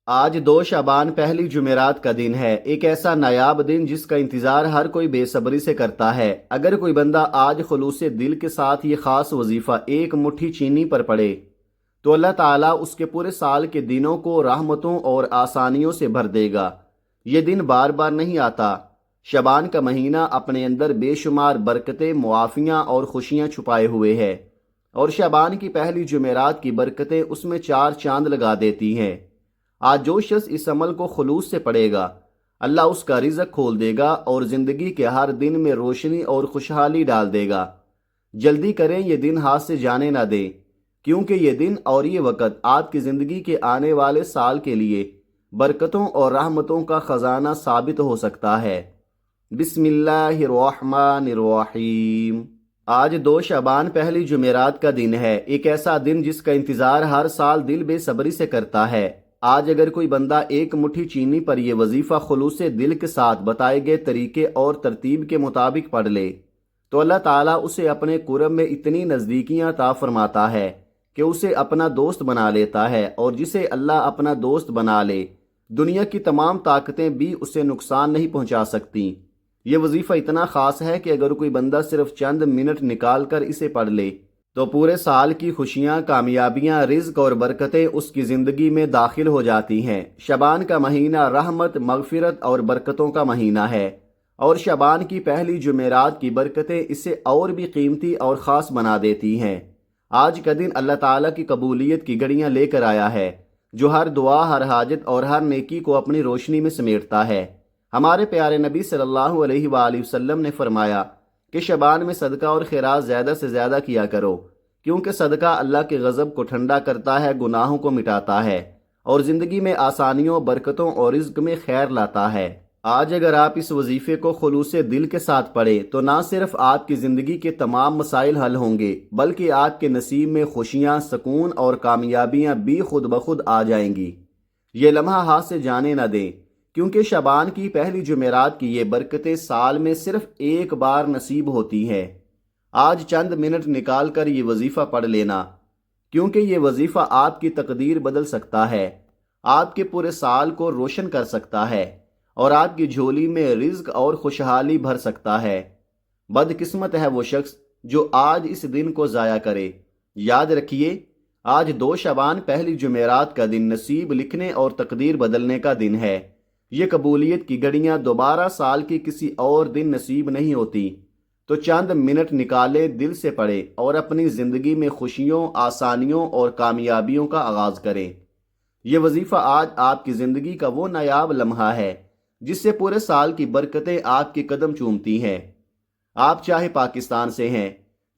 آج 2 شعبان پہلی جمعرات کا دن ہے، ایک ایسا نایاب دن جس کا انتظار ہر کوئی بے صبری سے کرتا ہے۔ اگر کوئی بندہ آج خلوص دل کے ساتھ یہ خاص وظیفہ ایک مٹھی چینی پر پڑے تو اللہ تعالیٰ اس کے پورے سال کے دنوں کو رحمتوں اور آسانیوں سے بھر دے گا۔ یہ دن بار بار نہیں آتا۔ شعبان کا مہینہ اپنے اندر بے شمار برکتیں، معافیاں اور خوشیاں چھپائے ہوئے ہے، اور شعبان کی پہلی جمعرات کی برکتیں اس میں 4 چاند لگا دیتی ہیں۔ آج جو شخص اس عمل کو خلوص سے پڑھے گا، اللہ اس کا رزق کھول دے گا اور زندگی کے ہر دن میں روشنی اور خوشحالی ڈال دے گا۔ جلدی کریں، یہ دن ہاتھ سے جانے نہ دیں، کیونکہ یہ دن اور یہ وقت آپ کی زندگی کے آنے والے سال کے لیے برکتوں اور رحمتوں کا خزانہ ثابت ہو سکتا ہے۔ بسم اللہ الرحمن الرحیم۔ آج 2 شعبان پہلی جمعرات کا دن ہے، ایک ایسا دن جس کا انتظار ہر سال دل بے صبری سے کرتا ہے۔ آج اگر کوئی بندہ ایک مٹھی چینی پر یہ وظیفہ خلوص دل کے ساتھ بتائے گئے طریقے اور ترتیب کے مطابق پڑھ لے تو اللہ تعالیٰ اسے اپنے قرب میں اتنی نزدیکیاں عطا فرماتا ہے کہ اسے اپنا دوست بنا لیتا ہے، اور جسے اللہ اپنا دوست بنا لے دنیا کی تمام طاقتیں بھی اسے نقصان نہیں پہنچا سکتی۔ یہ وظیفہ اتنا خاص ہے کہ اگر کوئی بندہ صرف چند منٹ نکال کر اسے پڑھ لے تو پورے سال کی خوشیاں، کامیابیاں، رزق اور برکتیں اس کی زندگی میں داخل ہو جاتی ہیں۔ شعبان کا مہینہ رحمت، مغفرت اور برکتوں کا مہینہ ہے، اور شعبان کی پہلی جمعرات کی برکتیں اسے اور بھی قیمتی اور خاص بنا دیتی ہیں۔ آج کا دن اللہ تعالیٰ کی قبولیت کی گھڑیاں لے کر آیا ہے، جو ہر دعا، ہر حاجت اور ہر نیکی کو اپنی روشنی میں سمیٹتا ہے۔ ہمارے پیارے نبی صلی اللہ علیہ وآلہ وسلم نے فرمایا کہ شعبان میں صدقہ اور خیرات زیادہ سے زیادہ کیا کرو، کیونکہ صدقہ اللہ کے غضب کو ٹھنڈا کرتا ہے، گناہوں کو مٹاتا ہے، اور زندگی میں آسانیوں، برکتوں اور رزق میں خیر لاتا ہے۔ آج اگر آپ اس وظیفے کو خلوص دل کے ساتھ پڑھیں تو نہ صرف آپ کی زندگی کے تمام مسائل حل ہوں گے، بلکہ آپ کے نصیب میں خوشیاں، سکون اور کامیابیاں بھی خود بخود آ جائیں گی۔ یہ لمحہ ہاتھ سے جانے نہ دیں، کیونکہ شعبان کی پہلی جمعرات کی یہ برکتیں سال میں صرف ایک بار نصیب ہوتی ہیں۔ آج چند منٹ نکال کر یہ وظیفہ پڑھ لینا، کیونکہ یہ وظیفہ آپ کی تقدیر بدل سکتا ہے، آپ کے پورے سال کو روشن کر سکتا ہے، اور آپ کی جھولی میں رزق اور خوشحالی بھر سکتا ہے۔ بد قسمت ہے وہ شخص جو آج اس دن کو ضائع کرے۔ یاد رکھیے، آج 2 شعبان پہلی جمعرات کا دن نصیب لکھنے اور تقدیر بدلنے کا دن ہے۔ یہ قبولیت کی گھڑیاں دوبارہ سال کی کسی اور دن نصیب نہیں ہوتی، تو چند منٹ نکالے، دل سے پڑھے اور اپنی زندگی میں خوشیوں، آسانیوں اور کامیابیوں کا آغاز کریں۔ یہ وظیفہ آج آپ کی زندگی کا وہ نایاب لمحہ ہے جس سے پورے سال کی برکتیں آپ کے قدم چومتی ہیں۔ آپ چاہے پاکستان سے ہیں،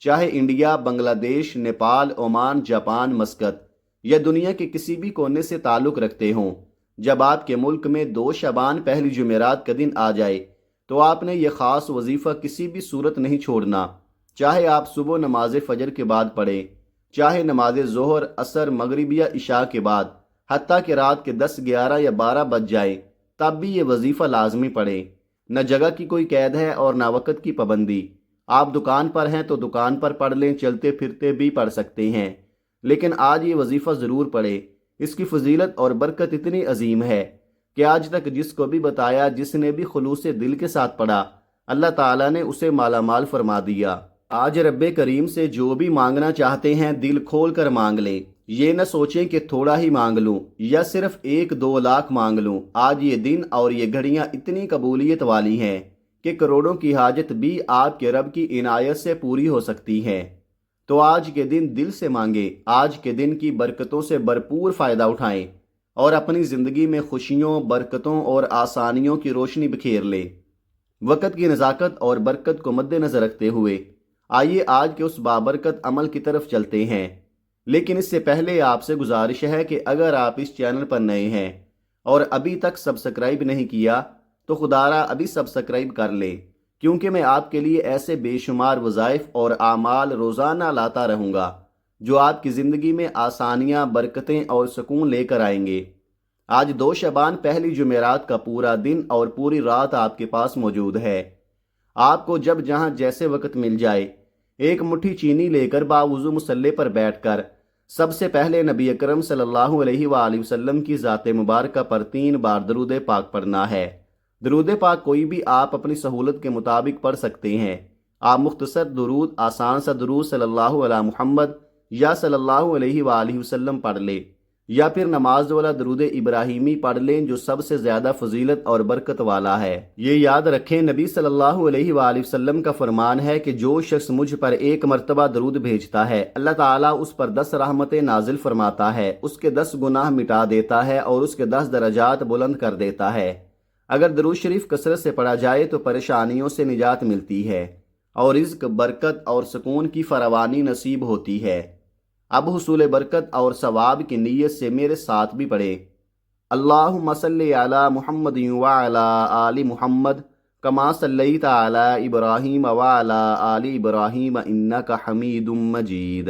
چاہے انڈیا، بنگلہ دیش، نیپال، عمان، جاپان، مسقط یا دنیا کے کسی بھی کونے سے تعلق رکھتے ہوں، جب آپ کے ملک میں 2 شعبان پہلی جمعرات کا دن آ جائے تو آپ نے یہ خاص وظیفہ کسی بھی صورت نہیں چھوڑنا، چاہے آپ صبح نماز فجر کے بعد پڑھیں، چاہے نماز ظہر، عصر، مغرب یا عشاء کے بعد، حتیٰ کہ رات کے 10، 11 یا 12 بج جائے، تب بھی یہ وظیفہ لازمی پڑھیں۔ نہ جگہ کی کوئی قید ہے اور نہ وقت کی پابندی۔ آپ دکان پر ہیں تو دکان پر پڑھ لیں، چلتے پھرتے بھی پڑھ سکتے ہیں، لیکن آج یہ وظیفہ ضرور پڑھیں۔ اس کی فضیلت اور برکت اتنی عظیم ہے کہ آج تک جس کو بھی بتایا، جس نے بھی خلوص دل کے ساتھ پڑھا، اللہ تعالیٰ نے اسے مالا مال فرما دیا۔ آج رب کریم سے جو بھی مانگنا چاہتے ہیں دل کھول کر مانگ لیں، یہ نہ سوچیں کہ تھوڑا ہی مانگ لوں یا صرف 1-2 لاکھ مانگ لوں۔ آج یہ دن اور یہ گھڑیاں اتنی قبولیت والی ہیں کہ کروڑوں کی حاجت بھی آپ کے رب کی عنایت سے پوری ہو سکتی ہے۔ تو آج کے دن دل سے مانگیں، آج کے دن کی برکتوں سے بھرپور فائدہ اٹھائیں اور اپنی زندگی میں خوشیوں، برکتوں اور آسانیوں کی روشنی بکھیر لیں۔ وقت کی نزاکت اور برکت کو مد نظر رکھتے ہوئے آئیے آج کے اس بابرکت عمل کی طرف چلتے ہیں، لیکن اس سے پہلے آپ سے گزارش ہے کہ اگر آپ اس چینل پر نئے ہیں اور ابھی تک سبسکرائب نہیں کیا تو خدارا ابھی سبسکرائب کر لیں، کیونکہ میں آپ کے لیے ایسے بے شمار وظائف اور اعمال روزانہ لاتا رہوں گا جو آپ کی زندگی میں آسانیاں، برکتیں اور سکون لے کر آئیں گے۔ آج 2 شعبان پہلی جمعرات کا پورا دن اور پوری رات آپ کے پاس موجود ہے۔ آپ کو جب جہاں جیسے وقت مل جائے، ایک مٹھی چینی لے کر باوضو مصلے پر بیٹھ کر سب سے پہلے نبی اکرم صلی اللہ علیہ وآلہ وسلم کی ذات مبارکہ پر 3 بار درود پاک پڑھنا ہے۔ درود پاک کوئی بھی آپ اپنی سہولت کے مطابق پڑھ سکتے ہیں۔ آپ مختصر درود، آسان سا درود صلی اللہ علیہ محمد یا صلی اللہ علیہ وآلہ وسلم پڑھ لیں، یا پھر نماز والا درود ابراہیمی پڑھ لیں جو سب سے زیادہ فضیلت اور برکت والا ہے۔ یہ یاد رکھیں، نبی صلی اللہ علیہ وآلہ وسلم کا فرمان ہے کہ جو شخص مجھ پر 1 مرتبہ درود بھیجتا ہے، اللہ تعالیٰ اس پر 10 رحمتیں نازل فرماتا ہے، اس کے 10 گناہ مٹا دیتا ہے اور اس کے 10 درجات بلند کر دیتا ہے۔ اگر درود شریف کثرت سے پڑھا جائے تو پریشانیوں سے نجات ملتی ہے اور رزق، برکت اور سکون کی فراوانی نصیب ہوتی ہے۔ اب حصول برکت اور ثواب کی نیت سے میرے ساتھ بھی پڑھیں۔ اللہم صلی علی محمد وعلی آل محمد کما صلیت علی ابراہیم وعلی آل ابراہیم انک حمید مجید۔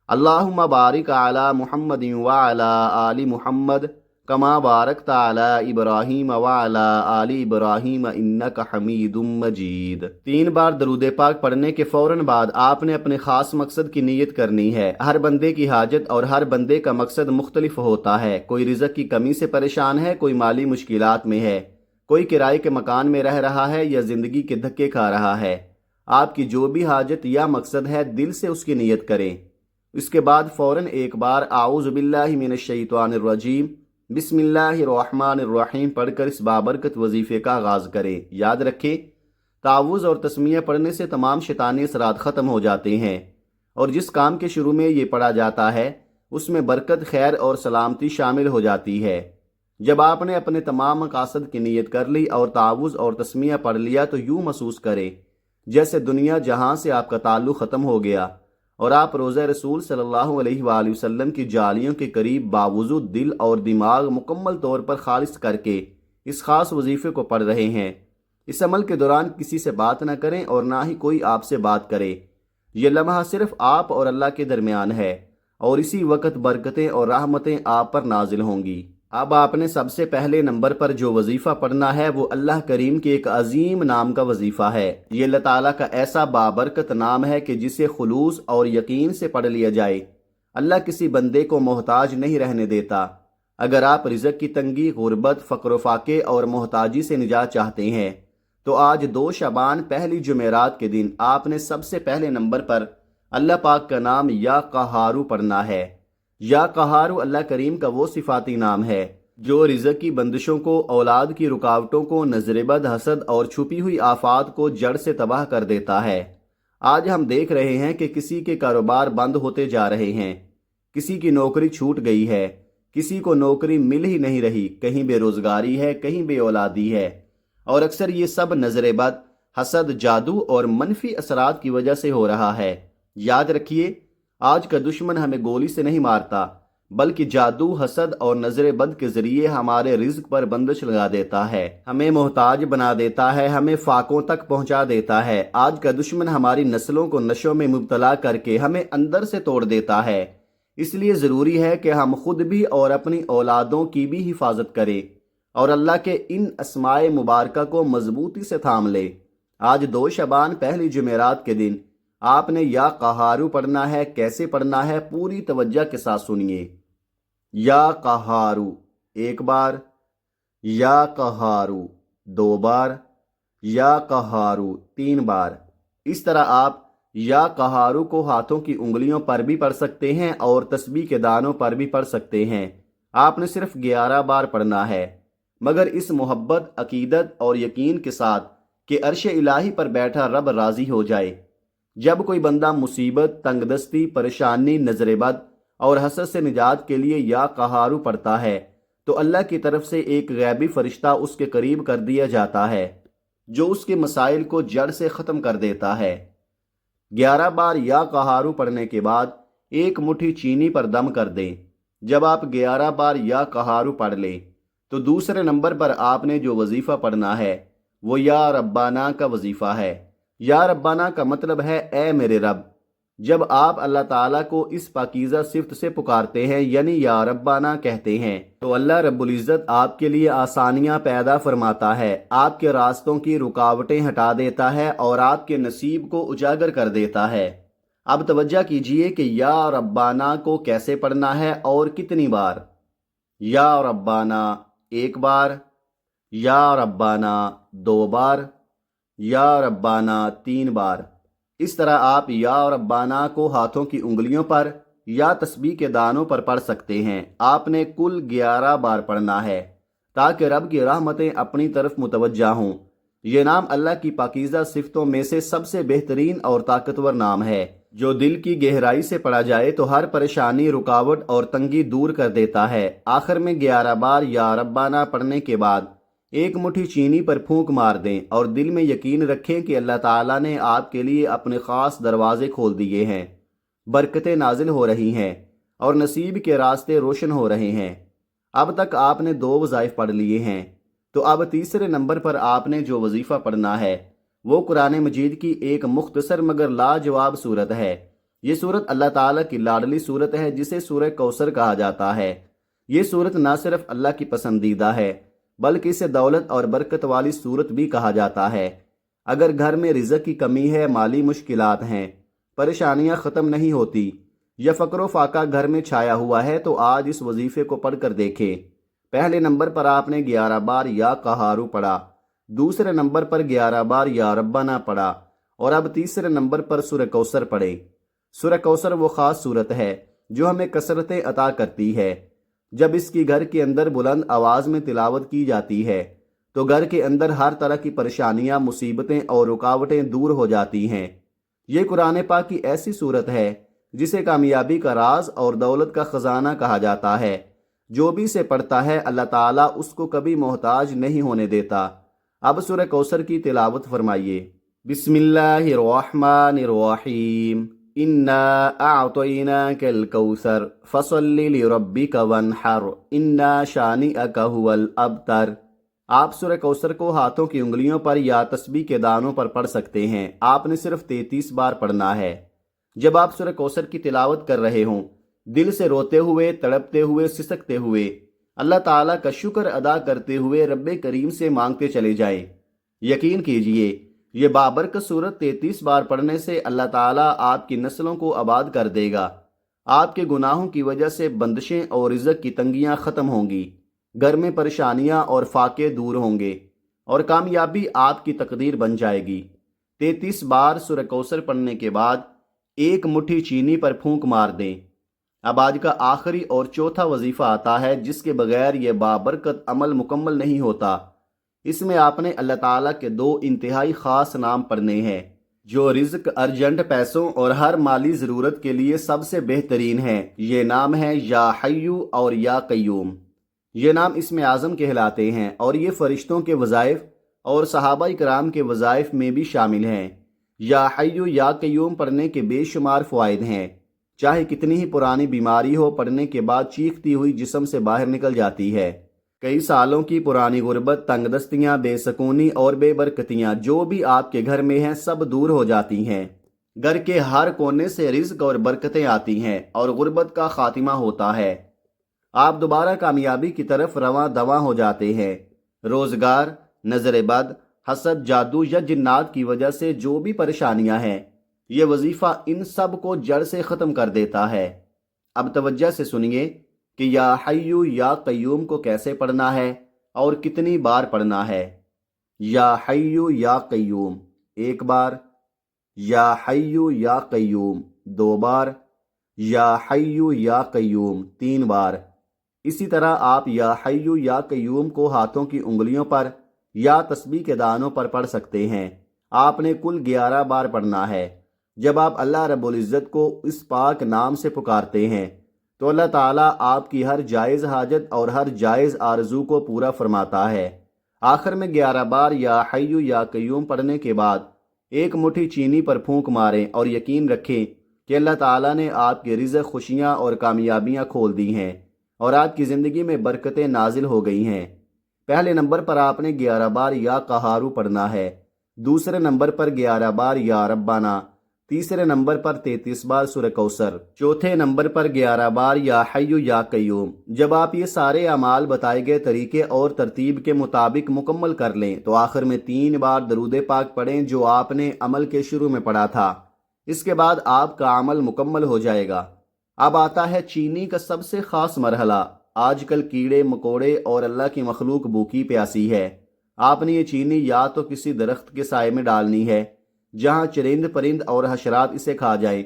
اللہم بارک علی محمد وعلی آل محمد کما بارکت علی ابراہیم وعلی آل ابراہیم انک حمید مجید۔ 3 بار درود پاک پڑھنے کے فوراً بعد آپ نے اپنے خاص مقصد کی نیت کرنی ہے۔ ہر بندے کی حاجت اور ہر بندے کا مقصد مختلف ہوتا ہے۔ کوئی رزق کی کمی سے پریشان ہے، کوئی مالی مشکلات میں ہے، کوئی کرائے کے مکان میں رہ رہا ہے یا زندگی کے دھکے کھا رہا ہے۔ آپ کی جو بھی حاجت یا مقصد ہے، دل سے اس کی نیت کریں۔ اس کے بعد فوراً 1 بار اعوذ باللہ من الشیطان الرجیم بسم اللہ الرحمن الرحیم پڑھ کر اس بابرکت وظیفے کا آغاز کریں۔ یاد رکھیں، تعوذ اور تسمیہ پڑھنے سے تمام شیطانی اثرات ختم ہو جاتے ہیں، اور جس کام کے شروع میں یہ پڑھا جاتا ہے اس میں برکت، خیر اور سلامتی شامل ہو جاتی ہے۔ جب آپ نے اپنے تمام مقاصد کی نیت کر لی اور تعوذ اور تسمیہ پڑھ لیا تو یوں محسوس کریں جیسے دنیا جہاں سے آپ کا تعلق ختم ہو گیا اور آپ روضہ رسول صلی اللہ علیہ وآلہ وسلم کی جالیوں کے قریب باوضو دل اور دماغ مکمل طور پر خالص کر کے اس خاص وظیفے کو پڑھ رہے ہیں۔ اس عمل کے دوران کسی سے بات نہ کریں اور نہ ہی کوئی آپ سے بات کرے۔ یہ لمحہ صرف آپ اور اللہ کے درمیان ہے اور اسی وقت برکتیں اور رحمتیں آپ پر نازل ہوں گی۔ اب آپ نے سب سے پہلے نمبر پر جو وظیفہ پڑھنا ہے وہ اللہ کریم کے ایک عظیم نام کا وظیفہ ہے۔ یہ اللہ تعالیٰ کا ایسا بابرکت نام ہے کہ جسے خلوص اور یقین سے پڑھ لیا جائے اللہ کسی بندے کو محتاج نہیں رہنے دیتا۔ اگر آپ رزق کی تنگی، غربت، فقر و فاقے اور محتاجی سے نجات چاہتے ہیں تو آج 2 شعبان پہلی جمعرات کے دن آپ نے سب سے پہلے نمبر پر اللہ پاک کا نام یا قہارو پڑھنا ہے۔ یا قہارو اللہ کریم کا وہ صفاتی نام ہے جو رزق کی بندشوں کو، اولاد کی رکاوٹوں کو، نظر بد، حسد اور چھپی ہوئی آفات کو جڑ سے تباہ کر دیتا ہے۔ آج ہم دیکھ رہے ہیں کہ کسی کے کاروبار بند ہوتے جا رہے ہیں، کسی کی نوکری چھوٹ گئی ہے، کسی کو نوکری مل ہی نہیں رہی، کہیں بے روزگاری ہے، کہیں بے اولادی ہے، اور اکثر یہ سب نظر بد، حسد، جادو اور منفی اثرات کی وجہ سے ہو رہا ہے۔ یاد رکھیے، آج کا دشمن ہمیں گولی سے نہیں مارتا بلکہ جادو، حسد اور نظر بد کے ذریعے ہمارے رزق پر بندش لگا دیتا ہے، ہمیں محتاج بنا دیتا ہے، ہمیں فاقوں تک پہنچا دیتا ہے۔ آج کا دشمن ہماری نسلوں کو نشوں میں مبتلا کر کے ہمیں اندر سے توڑ دیتا ہے۔ اس لیے ضروری ہے کہ ہم خود بھی اور اپنی اولادوں کی بھی حفاظت کریں اور اللہ کے ان اسماء مبارکہ کو مضبوطی سے تھام لیں۔ آج 2 شعبان پہلی جمعرات کے دن آپ نے یا قہارو پڑھنا ہے۔ کیسے پڑھنا ہے پوری توجہ کے ساتھ سنیے۔ یا قہارو 1 بار، یا قہارو 2 بار، یا قہارو 3 بار۔ اس طرح آپ یا قہارو کو ہاتھوں کی انگلیوں پر بھی پڑھ سکتے ہیں اور تسبیح کے دانوں پر بھی پڑھ سکتے ہیں۔ آپ نے صرف 11 بار پڑھنا ہے، مگر اس محبت، عقیدت اور یقین کے ساتھ کہ عرش الہی پر بیٹھا رب راضی ہو جائے۔ جب کوئی بندہ مصیبت، تنگ دستی، پریشانی، نظر بد اور حسد سے نجات کے لیے یا قہارو پڑھتا ہے تو اللہ کی طرف سے ایک غیبی فرشتہ اس کے قریب کر دیا جاتا ہے جو اس کے مسائل کو جڑ سے ختم کر دیتا ہے۔ 11 بار یا قہارو پڑھنے کے بعد 1 مٹھی چینی پر دم کر دیں۔ جب آپ 11 بار یا قہارو پڑھ لیں تو دوسرے نمبر پر آپ نے جو وظیفہ پڑھنا ہے وہ یا ربانہ کا وظیفہ ہے۔ یا ربانہ کا مطلب ہے اے میرے رب۔ جب آپ اللہ تعالیٰ کو اس پاکیزہ صفت سے پکارتے ہیں یعنی یا ربانہ کہتے ہیں تو اللہ رب العزت آپ کے لیے آسانیاں پیدا فرماتا ہے، آپ کے راستوں کی رکاوٹیں ہٹا دیتا ہے اور آپ کے نصیب کو اجاگر کر دیتا ہے۔ اب توجہ کیجئے کہ یا ربانہ کو کیسے پڑھنا ہے اور کتنی بار۔ یا ربانہ ایک بار، یا ربانہ دو بار، یا ربانہ تین بار۔ اس طرح آپ یا ربانہ کو ہاتھوں کی انگلیوں پر یا تسبیح کے دانوں پر پڑھ سکتے ہیں۔ آپ نے کل 11 بار پڑھنا ہے تاکہ رب کی رحمتیں اپنی طرف متوجہ ہوں۔ یہ نام اللہ کی پاکیزہ صفتوں میں سے سب سے بہترین اور طاقتور نام ہے، جو دل کی گہرائی سے پڑھا جائے تو ہر پریشانی، رکاوٹ اور تنگی دور کر دیتا ہے۔ آخر میں 11 بار یا ربانہ پڑھنے کے بعد ایک مٹھی چینی پر پھونک مار دیں اور دل میں یقین رکھیں کہ اللہ تعالیٰ نے آپ کے لیے اپنے خاص دروازے کھول دیے ہیں، برکتیں نازل ہو رہی ہیں اور نصیب کے راستے روشن ہو رہے ہیں۔ اب تک آپ نے 2 وظائف پڑھ لیے ہیں، تو اب تیسرے نمبر پر آپ نے جو وظیفہ پڑھنا ہے وہ قرآن مجید کی ایک مختصر مگر لاجواب صورت ہے۔ یہ صورت اللہ تعالیٰ کی لاڈلی صورت ہے جسے سورہ کوثر کہا جاتا ہے۔ یہ صورت نہ صرف اللہ کی پسندیدہ ہے بلکہ اسے دولت اور برکت والی صورت بھی کہا جاتا ہے۔ اگر گھر میں رزق کی کمی ہے، مالی مشکلات ہیں، پریشانیاں ختم نہیں ہوتی یا فقر و فاقہ گھر میں چھایا ہوا ہے تو آج اس وظیفے کو پڑھ کر دیکھیں۔ پہلے نمبر پر آپ نے 11 بار یا قہارو پڑھا، دوسرے نمبر پر 11 بار یا ربانہ پڑھا اور اب تیسرے نمبر پر سورہ کوثر پڑھیں۔ سورہ کوثر وہ خاص صورت ہے جو ہمیں کثرتیں عطا کرتی ہے۔ جب اس کی گھر کے اندر بلند آواز میں تلاوت کی جاتی ہے تو گھر کے اندر ہر طرح کی پریشانیاں، مصیبتیں اور رکاوٹیں دور ہو جاتی ہیں۔ یہ قرآن پاک کی ایسی صورت ہے جسے کامیابی کا راز اور دولت کا خزانہ کہا جاتا ہے۔ جو بھی اسے پڑھتا ہے اللہ تعالیٰ اس کو کبھی محتاج نہیں ہونے دیتا۔ اب سورہ کوثر کی تلاوت فرمائیے۔ بسم اللہ الرحمن الرحیم، انا اعطیناک الکوثر فصل لربک وانحر انا شانئک ھو الابتر۔ آپ سورہ کوثر کو ہاتھوں کی انگلیوں پر یا تسبیح کے دانوں پر پڑھ سکتے ہیں۔ آپ نے صرف 33 بار پڑھنا ہے۔ جب آپ سورہ کوثر کی تلاوت کر رہے ہوں، دل سے روتے ہوئے، تڑپتے ہوئے، سسکتے ہوئے، اللہ تعالیٰ کا شکر ادا کرتے ہوئے رب کریم سے مانگتے چلے جائیں۔ یقین کیجئے یہ بابرکت صورت 33 بار پڑھنے سے اللہ تعالیٰ آپ کی نسلوں کو آباد کر دے گا۔ آپ کے گناہوں کی وجہ سے بندشیں اور رزق کی تنگیاں ختم ہوں گی، گھر میں پریشانیاں اور فاقے دور ہوں گے اور کامیابی آپ کی تقدیر بن جائے گی۔ 33 بار سورہ کوثر پڑھنے کے بعد ایک مٹھی چینی پر پھونک مار دیں۔ اب آج کا آخری اور چوتھا وظیفہ آتا ہے جس کے بغیر یہ بابرکت عمل مکمل نہیں ہوتا۔ اس میں آپ نے اللہ تعالیٰ کے 2 انتہائی خاص نام پڑھنے ہیں جو رزق، ارجنٹ پیسوں اور ہر مالی ضرورت کے لیے سب سے بہترین ہیں۔ یہ نام ہے یا حیو اور یا قیوم۔ یہ نام اسم اعظم کہلاتے ہیں اور یہ فرشتوں کے وظائف اور صحابہ کرام کے وظائف میں بھی شامل ہیں۔ یا حیو یا قیوم پڑھنے کے بے شمار فوائد ہیں۔ چاہے کتنی ہی پرانی بیماری ہو، پڑھنے کے بعد چیختی ہوئی جسم سے باہر نکل جاتی ہے۔ کئی سالوں کی پرانی غربت، تنگ دستیاں، بے سکونی اور بے برکتیاں جو بھی آپ کے گھر میں ہیں سب دور ہو جاتی ہیں۔ گھر کے ہر کونے سے رزق اور برکتیں آتی ہیں اور غربت کا خاتمہ ہوتا ہے۔ آپ دوبارہ کامیابی کی طرف رواں دواں ہو جاتے ہیں۔ روزگار، نظر بد، حسد، جادو یا جنات کی وجہ سے جو بھی پریشانیاں ہیں، یہ وظیفہ ان سب کو جڑ سے ختم کر دیتا ہے۔ اب توجہ سے سنیے کہ یا حیو یا قیوم کو کیسے پڑھنا ہے اور کتنی بار پڑھنا ہے۔ یا حیو یا قیوم ایک بار، یا حیو یا قیوم 2 بار، یا حیو یا قیوم 3 بار۔ اسی طرح آپ یا حیو یا قیوم کو ہاتھوں کی انگلیوں پر یا تسبیح کے دانوں پر پڑھ سکتے ہیں۔ آپ نے کل 11 بار پڑھنا ہے۔ جب آپ اللہ رب العزت کو اس پاک نام سے پکارتے ہیں تو اللہ تعالیٰ آپ کی ہر جائز حاجت اور ہر جائز آرزو کو پورا فرماتا ہے۔ آخر میں 11 بار یا حیو یا قیوم پڑھنے کے بعد ایک مٹھی چینی پر پھونک ماریں اور یقین رکھیں کہ اللہ تعالیٰ نے آپ کے رزق، خوشیاں اور کامیابیاں کھول دی ہیں اور آپ کی زندگی میں برکتیں نازل ہو گئی ہیں۔ پہلے نمبر پر آپ نے 11 بار یا قہارو پڑھنا ہے، دوسرے نمبر پر 11 بار یا ربانہ، تیسرے نمبر پر 33 بار سورہ کوثر، چوتھے نمبر پر 11 بار یا حیو یا قیوم۔ جب آپ یہ سارے اعمال بتائے گئے طریقے اور ترتیب کے مطابق مکمل کر لیں تو آخر میں 3 بار درود پاک پڑھیں جو آپ نے عمل کے شروع میں پڑھا تھا۔ اس کے بعد آپ کا عمل مکمل ہو جائے گا۔ اب آتا ہے چینی کا سب سے خاص مرحلہ۔ آج کل کیڑے مکوڑے اور اللہ کی مخلوق بھوکی پیاسی ہے۔ آپ نے یہ چینی یا تو کسی درخت کے سائے میں ڈالنی ہے جہاں چرند پرند اور حشرات اسے کھا جائیں،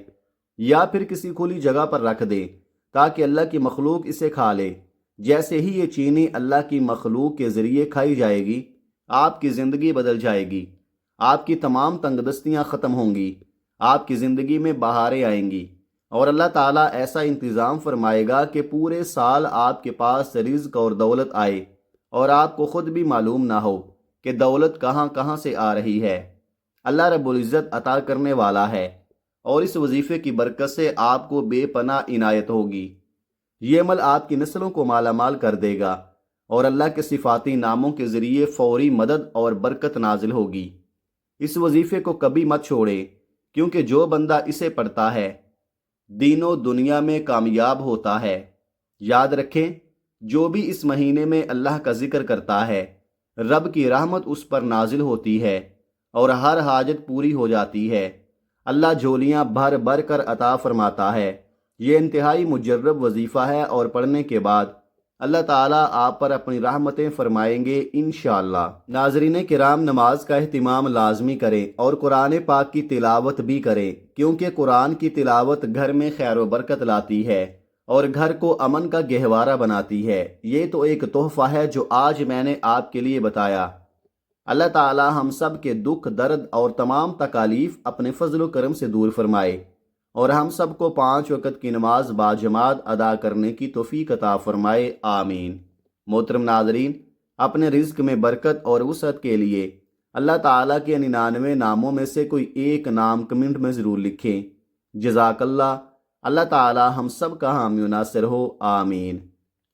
یا پھر کسی کھلی جگہ پر رکھ دیں تاکہ اللہ کی مخلوق اسے کھا لے۔ جیسے ہی یہ چینی اللہ کی مخلوق کے ذریعے کھائی جائے گی، آپ کی زندگی بدل جائے گی، آپ کی تمام تنگ دستیاں ختم ہوں گی، آپ کی زندگی میں بہاریں آئیں گی، اور اللہ تعالیٰ ایسا انتظام فرمائے گا کہ پورے سال آپ کے پاس رزق اور دولت آئے اور آپ کو خود بھی معلوم نہ ہو کہ دولت کہاں کہاں سے آ رہی ہے۔ اللہ رب العزت عطا کرنے والا ہے، اور اس وظیفے کی برکت سے آپ کو بے پناہ عنایت ہوگی۔ یہ عمل آپ کی نسلوں کو مالا مال کر دے گا، اور اللہ کے صفاتی ناموں کے ذریعے فوری مدد اور برکت نازل ہوگی۔ اس وظیفے کو کبھی مت چھوڑیں، کیونکہ جو بندہ اسے پڑھتا ہے دین و دنیا میں کامیاب ہوتا ہے۔ یاد رکھیں، جو بھی اس مہینے میں اللہ کا ذکر کرتا ہے، رب کی رحمت اس پر نازل ہوتی ہے اور ہر حاجت پوری ہو جاتی ہے۔ اللہ جھولیاں بھر بھر کر عطا فرماتا ہے۔ یہ انتہائی مجرب وظیفہ ہے، اور پڑھنے کے بعد اللہ تعالیٰ آپ پر اپنی رحمتیں فرمائیں گے انشاءاللہ۔ ناظرین کرام، نماز کا اہتمام لازمی کریں اور قرآن پاک کی تلاوت بھی کریں، کیونکہ قرآن کی تلاوت گھر میں خیر و برکت لاتی ہے اور گھر کو امن کا گہوارہ بناتی ہے۔ یہ تو ایک تحفہ ہے جو آج میں نے آپ کے لیے بتایا۔ اللہ تعالیٰ ہم سب کے دکھ درد اور تمام تکالیف اپنے فضل و کرم سے دور فرمائے، اور ہم سب کو 5 وقت کی نماز باجماعت ادا کرنے کی توفیق عطا فرمائے، آمین۔ محترم ناظرین، اپنے رزق میں برکت اور وسعت کے لیے اللہ تعالیٰ کے 99 ناموں میں سے کوئی ایک نام کمنٹ میں ضرور لکھیں۔ جزاک اللہ۔ اللہ تعالیٰ ہم سب کا حامی و ناصر ہو، آمین۔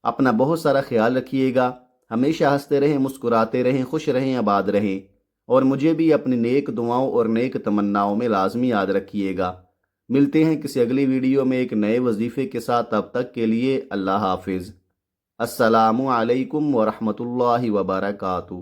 اپنا بہت سارا خیال رکھیے گا۔ ہمیشہ ہنستے رہیں، مسکراتے رہیں، خوش رہیں، آباد رہیں، اور مجھے بھی اپنی نیک دعاؤں اور نیک تمناؤں میں لازمی یاد رکھیے گا۔ ملتے ہیں کسی اگلی ویڈیو میں ایک نئے وظیفے کے ساتھ۔ تب تک کے لیے اللہ حافظ۔ السلام علیکم ورحمۃ اللہ وبرکاتہ۔